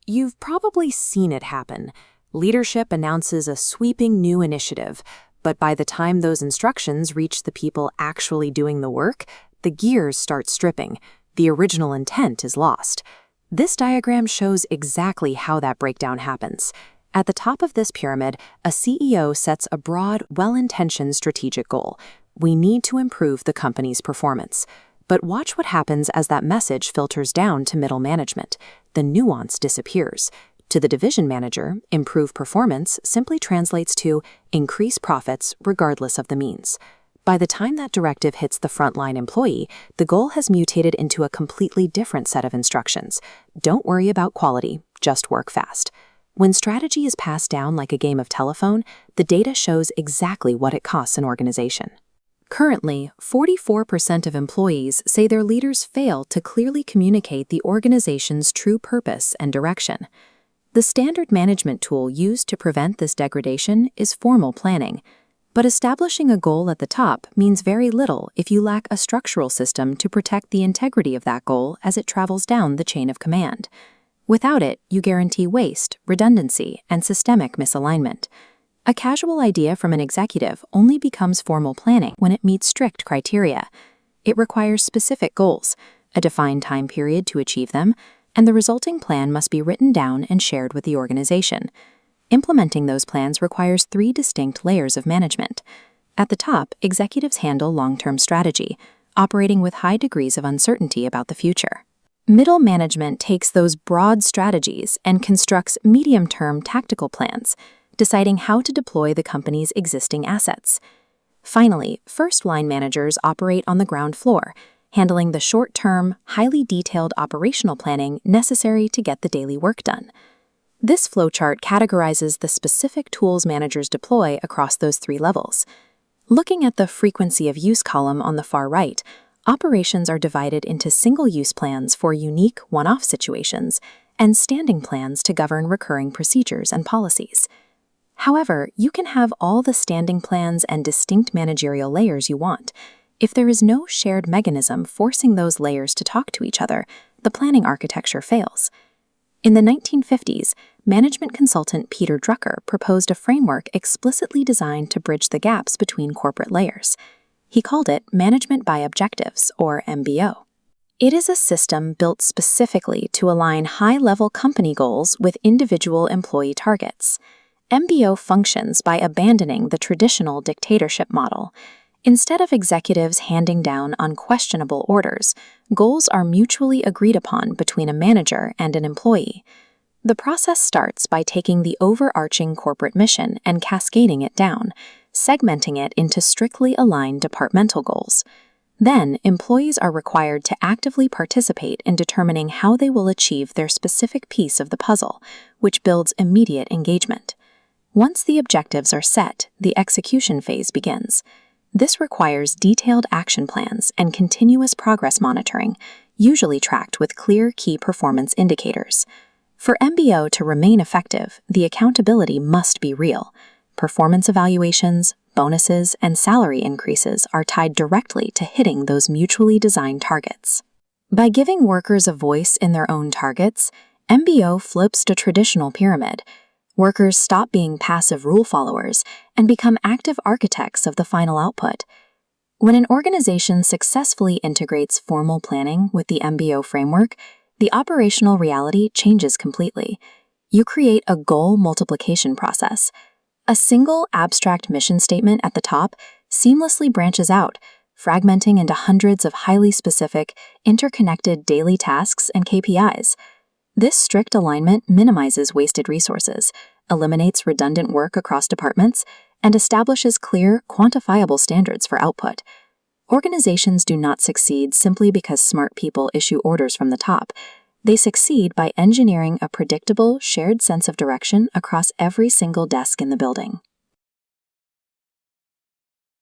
You've probably seen it happen. Leadership announces a sweeping new initiative, but by the time those instructions reach the people actually doing the work, the gears start stripping. The original intent is lost. This diagram shows exactly how that breakdown happens. At the top of this pyramid, a CEO sets a broad, well-intentioned strategic goal. We need to improve the company's performance. But watch what happens as that message filters down to middle management. The nuance disappears. To the division manager, improve performance simply translates to increase profits regardless of the means. By the time that directive hits the frontline employee, the goal has mutated into a completely different set of instructions. Don't worry about quality, just work fast. When strategy is passed down like a game of telephone, the data shows exactly what it costs an organization. Currently, 44% of employees say their leaders fail to clearly communicate the organization's true purpose and direction. The standard management tool used to prevent this degradation is formal planning. But establishing a goal at the top means very little if you lack a structural system to protect the integrity of that goal as it travels down the chain of command. Without it, you guarantee waste, redundancy, and systemic misalignment. A casual idea from an executive only becomes formal planning when it meets strict criteria. It requires specific goals, a defined time period to achieve them, and the resulting plan must be written down and shared with the organization. Implementing those plans requires 3 distinct layers of management. At the top, executives handle long-term strategy, operating with high degrees of uncertainty about the future. Middle management takes those broad strategies and constructs medium-term tactical plans, deciding how to deploy the company's existing assets. Finally, first-line managers operate on the ground floor, handling the short-term, highly detailed operational planning necessary to get the daily work done. This flowchart categorizes the specific tools managers deploy across those 3 levels. Looking at the frequency of use column on the far right, operations are divided into single-use plans for unique one-off situations and standing plans to govern recurring procedures and policies. However, you can have all the standing plans and distinct managerial layers you want. If there is no shared mechanism forcing those layers to talk to each other, the planning architecture fails. In the 1950s, management consultant Peter Drucker proposed a framework explicitly designed to bridge the gaps between corporate layers. He called it Management by Objectives, or MBO. It is a system built specifically to align high-level company goals with individual employee targets. MBO functions by abandoning the traditional dictatorship model. Instead of executives handing down unquestionable orders, goals are mutually agreed upon between a manager and an employee. The process starts by taking the overarching corporate mission and cascading it down, segmenting it into strictly aligned departmental goals. Then, employees are required to actively participate in determining how they will achieve their specific piece of the puzzle, which builds immediate engagement. Once the objectives are set, the execution phase begins. This requires detailed action plans and continuous progress monitoring, usually tracked with clear key performance indicators. For MBO to remain effective, the accountability must be real. Performance evaluations, bonuses, and salary increases are tied directly to hitting those mutually designed targets. By giving workers a voice in their own targets, MBO flips to traditional pyramid. Workers stop being passive rule followers and become active architects of the final output. When an organization successfully integrates formal planning with the MBO framework, the operational reality changes completely. You create a goal multiplication process. A single abstract mission statement at the top seamlessly branches out, fragmenting into hundreds of highly specific, interconnected daily tasks and KPIs. This strict alignment minimizes wasted resources, eliminates redundant work across departments, and establishes clear, quantifiable standards for output. Organizations do not succeed simply because smart people issue orders from the top. They succeed by engineering a predictable, shared sense of direction across every single desk in the building.